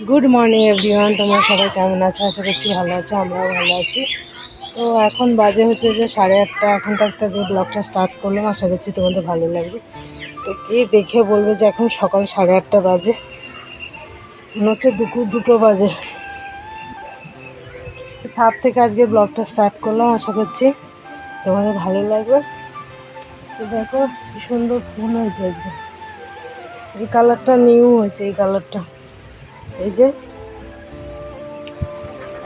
Good morning everyone, তোমরা সবাই কেমন আছো? আশা করছি ভালো আছো, আমরাও ভালো আছি। তো এখন বাজে হচ্ছে যে 8:30। এখন একটা যে ব্লগটা স্টার্ট করলাম, আশা করছি তোমাদের ভালো লাগবে। তো কে দেখে বলবে যে এখন সকাল 8:30 বাজে, মনে হচ্ছে দুপুর 2টো বাজে। ছাদ থেকে আজকে ব্লগটা স্টার্ট করলাম, আশা করছি তোমাদের ভালো লাগবে। তো দেখো কি সুন্দর ফুল হয়েছে আজকে, এই কালারটা নিউ হয়েছে, এই কালারটা এই যে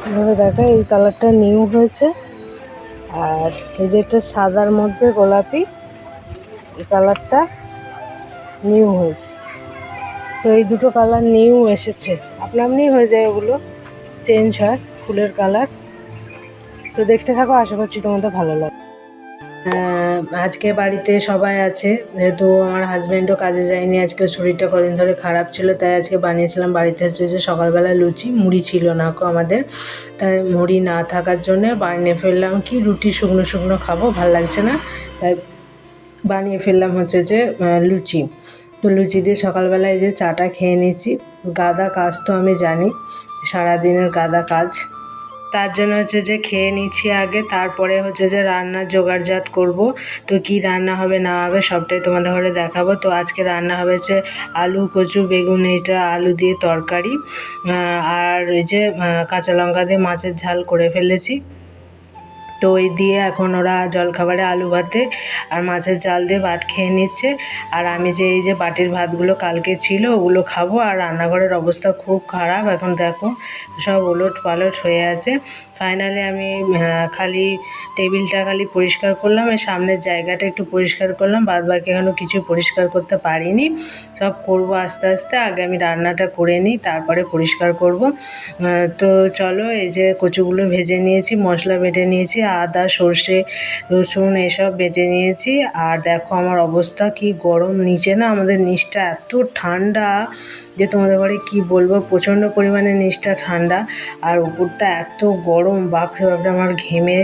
এভাবে দেখো, এই কালারটা নিউ হয়েছে। আর এই যে এটা সাদার মধ্যে গোলাপি, এই কালারটা নিউ হয়েছে। তো এই দুটো কালার নিউ এসেছে, আপনা আপনি হয়ে যায়, ওগুলো চেঞ্জ হয় ফুলের কালার। তো দেখতে থাকো, আশা করছি তোমাদের ভালো লাগবে। আজকে বাড়িতে সবাই আছে, যেহেতু আমার হাজব্যান্ডও কাজে যায়নি, আজকে শরীরটা কদিন ধরে খারাপ ছিল, তাই আজকে বানিয়েছিলাম বাড়িতে হচ্ছে যে সকালবেলা লুচি। মুড়ি ছিল না আমাদের, তাই মুড়ি না থাকার জন্য বানিয়ে ফেললাম কি রুটি, শুকনো শুকনো খাবো, ভাল লাগছে না, তাই বানিয়ে ফেললাম হচ্ছে যে লুচি। তো লুচি দিয়ে সকালবেলায় যে চাটা খেয়ে নিয়েছি। গাদা কাজ তো আমি জানি, সারাদিনের গাদা কাজ, তার জন্য হচ্ছে যে খেয়ে নিচ্ছি আগে, তারপরে হচ্ছে যে রান্নার জোগাড়জাত করব। তো কি রান্না হবে না হবে সবটাই তোমাদের ঘরে দেখাবো। তো আজকে রান্না হবে হচ্ছে আলু, কচু, বেগুন, এটা আলু দিয়ে তরকারি, আর এই যে কাঁচা লঙ্কা দিয়ে মাছের ঝাল করে ফেলেছি। তো ওই দিয়ে এখন ওরা জলখাবারে আলু ভাতে আর মাছের ঝাল দিয়ে ভাত খেয়ে নিচ্ছে। আর আমি যে এই যে বাটির ভাতগুলো কালকে ছিল ওগুলো খাবো। আর রান্নাঘরের অবস্থা খুব খারাপ, এখন দেখো সব ওলট পালট হয়ে আছে। ফাইনালি আমি খালি টেবিলটা খালি পরিষ্কার করলাম, এই সামনের জায়গাটা একটু পরিষ্কার করলাম, বাদ বাকি এখনও কিছু পরিষ্কার করতে পারিনি, সব করব আস্তে আস্তে। আগে আমি রান্নাটা করে নিই, তারপরে পরিষ্কার করব। তো চলো, এই যে কচুগুলো ভেজে নিয়েছি, মশলা বেটে নিয়েছি, আদা, সর্ষে, রসুন এসব বেটে নিয়েছি। আর দেখো আমার অবস্থা কি গরম, নিচে না আমাদের নিচটা এত ঠান্ডা যে তোমাদের ঘরে কি বলবো, প্রচণ্ড পরিমাণে নিচটা ঠান্ডা আর উপরটা এত গরম, বাপরে বাপরে আমার ঘেমে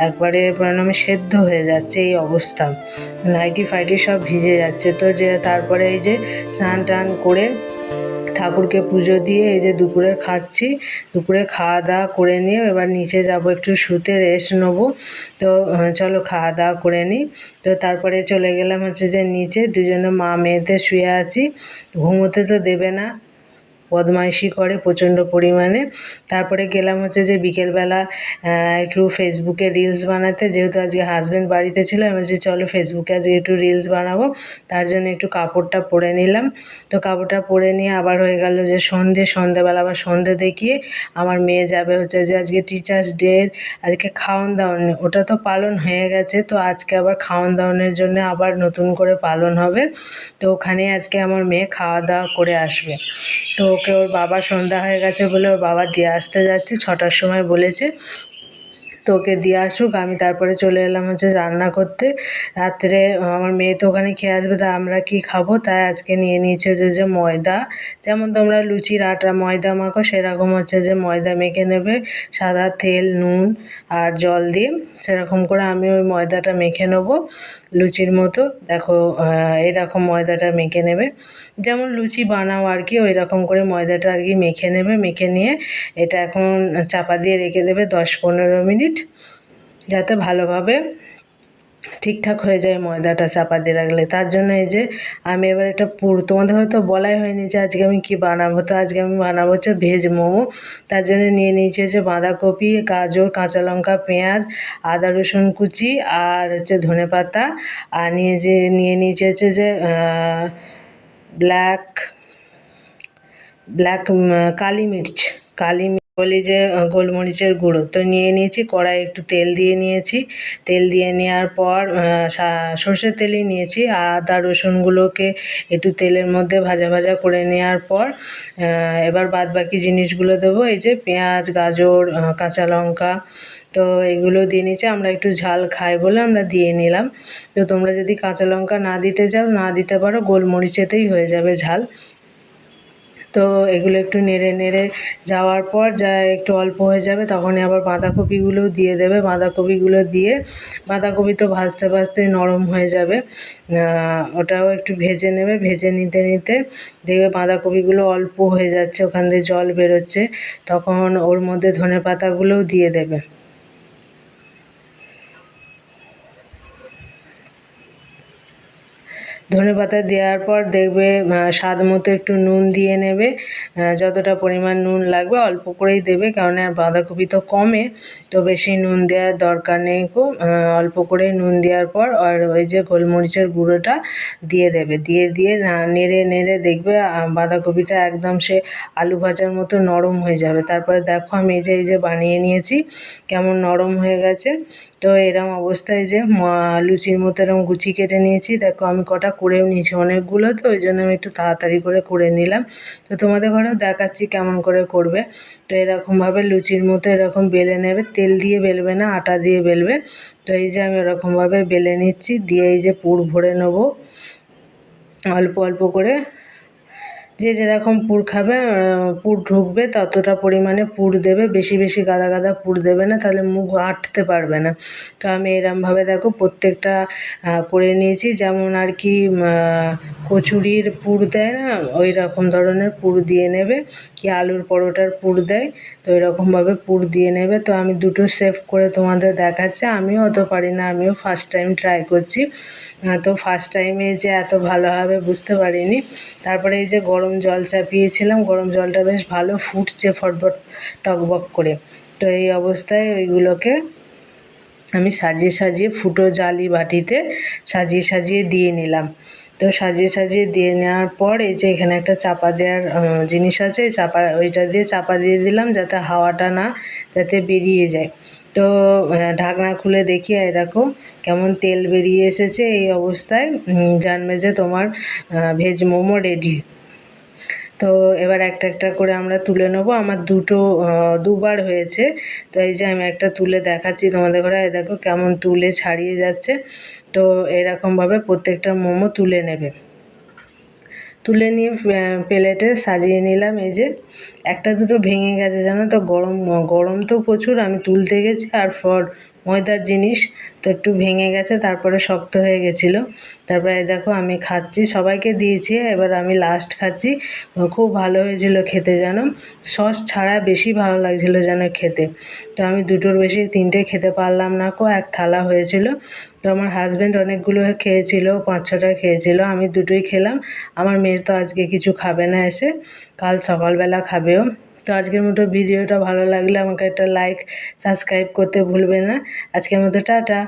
একবারে আমি সেদ্ধ হয়ে যাচ্ছে, এই অবস্থা, নাইটি ফাইটি সব ভিজে যাচ্ছে। তো যে তারপরে এই যে স্নান টান করে ঠাকুরকে পুজো দিয়ে এই যে দুপুরে খাচ্ছি, দুপুরে খাওয়া দাওয়া করে নিয়ে এবার নিচে যাব একটু শুতে, রেস্ট নেবো। তো চলো খাওয়া দাওয়া করে নিই। তো তারপরে চলে গেলাম হচ্ছে যে নিচে, দুজনে মা মেয়েতে শুয়ে আছি, ঘুমোতে তো দেবে না, বদমাইশি করে প্রচণ্ড পরিমাণে। তারপরে গেলাম হচ্ছে যে বিকেলবেলা একটু ফেসবুকে রিলস বানাতে, যেহেতু আজকে হাজব্যান্ড বাড়িতে ছিল, আমি বলছি চলো ফেসবুকে আজকে একটু রিলস বানাবো, তার জন্য একটু কাপড়টা পরে নিলাম। তো কাপড়টা পরে নিয়ে আবার হয়ে গেল যে সন্ধেবেলা আবার সন্ধে দেখিয়ে আমার মেয়ে যাবে হচ্ছে যে আজকে টিচার্স ডে, আজকে খাওয়ান দাওয়ান, ওটা তো পালন হয়ে গেছে, তো আজকে আবার খাওয়ান দাওয়ানের জন্য আবার নতুন করে পালন হবে। তো ওখানে আজকে আমার মেয়ে খাওয়া দাওয়া করে আসবে। তো ওকে ওর বাবা, সন্ধ্যা হয়ে গেছে বলে ওর বাবা দিয়ে আসতে যাচ্ছে, 6টার সময় বলেছে। তো ওকে দিয়ে আসুক, আমি তারপরে চলে এলাম হচ্ছে রান্না করতে। রাত্রে আমার মেয়ে তো ওখানে খেয়ে আসবে, তা আমরা কি খাবো, তাই আজকে নিয়ে নিয়েছে যে ময়দা, যেমন তোমরা লুচির আটা ময়দা মাখো সেরকম হচ্ছে যে ময়দা মেখে নেবে, সাদা তেল, নুন আর জল দিয়ে, সেরকম করে আমি ওই ময়দাটা মেখে নেবো লুচির মতো। দেখো এরকম ময়দাটা মেখে নেবে, যেমন লুচি বানাও আর কি, ওই রকম করে ময়দাটা আর কি মেখে নেবে। মেখে নিয়ে এটা এখন চাপা দিয়ে রেখে দেবে 10-15 মিনিট, যাতে ভালোভাবে ঠিকঠাক হয়ে যায় ময়দাটা চাপা দিয়ে রাখলে। তার জন্য এই যে আমি এবার এটা তোমাদের হয়তো বলাই হয়নি যে আজকে আমি কি বানাবো। তো আজকে আমি বানাবো হচ্ছে ভেজ মোমো। তার জন্য নিয়ে নিয়েছি হচ্ছে বাঁধাকপি, গাজর, কাঁচা লঙ্কা, পেঁয়াজ, আদা রসুন কুচি আর হচ্ছে ধনেপাতা, আর নিয়ে নিয়েছি হচ্ছে যে ব্ল্যাক ব্ল্যাক কালি মির্চ, বলি যে গোলমরিচের গুঁড়ো। তো নিয়ে নিয়েছি, কড়াই একটু তেল দিয়ে নিয়েছি, তেল দিয়ে নেওয়ার পর সর্ষের তেলই নিয়েছি, আর আদা রসুনগুলোকে একটু তেলের মধ্যে ভাজা ভাজা করে নেওয়ার পর এবার বাদ বাকি জিনিসগুলো দেবো, এই যে পেঁয়াজ, গাজর, কাঁচা লঙ্কা, তো এগুলো দিয়ে নিয়েছি। আমরা একটু ঝাল খাই বলে আমরা দিয়ে নিলাম। তো তোমরা যদি কাঁচা লঙ্কা না দিতে চাও না দিতে পারো, গোলমরিচেতেই হয়ে যাবে ঝাল। তো এগুলো একটু নেড়ে নেড়ে যাওয়ার পর যা একটু অল্প হয়ে যাবে তখনই আবার বাঁধাকপিগুলোও দিয়ে দেবে। বাঁধাকপিগুলো দিয়ে বাঁধাকপি তো ভাজতে ভাজতে নরম হয়ে যাবে, ওটাও একটু ভেজে নেবে। ভেজে নিতে নিতে দেখবে বাঁধাকপিগুলো অল্প হয়ে যাচ্ছে, ওখান দিয়ে জল বেরোচ্ছে, তখন ওর মধ্যে ধনেপাতাগুলোও দিয়ে দেবে। ধনেপাতা দেওয়ার পর দেখবে স্বাদ মতো একটু নুন দিয়ে নেবে, যতটা পরিমাণ নুন লাগবে অল্প করেই দেবে, কেননা বাঁধাকপি তো কমে, তো বেশি নুন দেওয়ার দরকার নেই। খুব অল্প করে নুন দেওয়ার পর আর ওই যে গোলমরিচের গুঁড়োটা দিয়ে দেবে। দিয়ে নেড়ে নেড়ে দেখবে বাঁধাকপিটা একদম সে আলু ভাজার মতো নরম হয়ে যাবে। তারপরে দেখো আমি এই যে বানিয়ে নিয়েছি, কেমন নরম হয়ে গেছে। তো এরম অবস্থায় যে লুচির মতো এরম গুচি কেটে নিয়েছি। দেখো আমি কটা করেও নিয়েছি, অনেকগুলো, তো ওই জন্য আমি একটু তাড়াতাড়ি করে নিলাম। তো তোমাদের ঘরেও দেখাচ্ছি কেমন করে করবে। তো এরকমভাবে লুচির মতো এরকম বেলে নেবে, তেল দিয়ে বেলবে না, আটা দিয়ে বেলবে। তো এই যে আমি এরকমভাবে বেলে নিচ্ছি, দিয়ে এই যে পুর ভরে নেবো অল্প অল্প করে। যে যেরকম পুর খাবে পুর ঢুকবে ততটা পরিমাণে পুর দেবে, বেশি বেশি গাদা গাদা পুর দেবে না, তাহলে মুখ আঁটতে পারবে না। তো আমি এরমভাবে দেখো প্রত্যেকটা করে নিয়েছি, যেমন আর কি কচুরির পুর দেয় না, ওই রকম ধরনের পুর দিয়ে নেবে, কি আলুর পরোটার পুর দেয়, তো এরকমভাবে পুর দিয়ে নেবে। তো আমি দুটো শেপ করে তোমাদের দেখাচ্ছি, আমিও অত পারি না, আমিও ফার্স্ট টাইম ট্রাই করছি। তো ফার্স্ট টাইমে যে এত ভালো হবে বুঝতে পারিনি। তারপরে এই যে গরম জল চাপিয়েছিলাম, গরম জলটা বেশ ভালো ফুটছে ফটফট টকবক করে। তো এই অবস্থায় ওইগুলোকে আমি সাজিয়ে সাজিয়ে ফুটো জালি বাটিতে সাজিয়ে সাজিয়ে দিয়ে নিলাম। তো সাজিয়ে সাজিয়ে দিয়ে নেওয়ার পর এই যে এখানে একটা চাপা দেওয়ার জিনিস আছে, ওইটা দিয়ে চাপা দিয়ে দিলাম, যাতে হাওয়াটা না যাতে বেরিয়ে যায়। তো ঢাকনা খুলে দেখি, এই দেখো কেমন তেল বেরিয়ে এসেছে। এই অবস্থায় জানবে যে তোমার ভেজ মোমো রেডি। তো এবার একটা একটা করে আমরা তুলে নেবো। আমার দুবার হয়েছে। তো এই যে আমি একটা তুলে দেখাচ্ছি তোমাদের ঘরে, এই দেখো কেমন তুলে ছাড়িয়ে যাচ্ছে। তো এরকমভাবে প্রত্যেকটা মোমো তুলে নেবে। তুলে নিয়ে প্লেটে সাজিয়ে নিলাম। এই যে একটা দুটো ভেঙে গেছে, জানো তো, গরম তো প্রচুর, আমি তুলতে গেছি আর ময়দার জিনিস তো একটু ভেঙে গেছে, তারপরে শক্ত হয়ে গেছিলো। তারপরে দেখো আমি খাচ্ছি, সবাইকে দিয়েছি, এবার আমি লাস্ট খাচ্ছি। খুব ভালো হয়েছিল খেতে, জানো, সস ছাড়া বেশি ভালো লাগছিলো যেন খেতে। তো আমি দুটোর বেশি তিনটে খেতে পারলাম না, এক থালা হয়েছিল। তো আমার হাজব্যান্ড অনেকগুলো খেয়েছিল, 5-6টা খেয়েছিল, আমি দুটোই খেলাম। আমার মেয়ে তো আজকে কিছু খাবে না, এসে কাল সকালবেলা খাবেও। তো আজকের মতো ভিডিওটা ভালো লাগলে আমাকে একটা লাইক সাবস্ক্রাইব করতে ভুলবে না। আজকের মতো টাটা।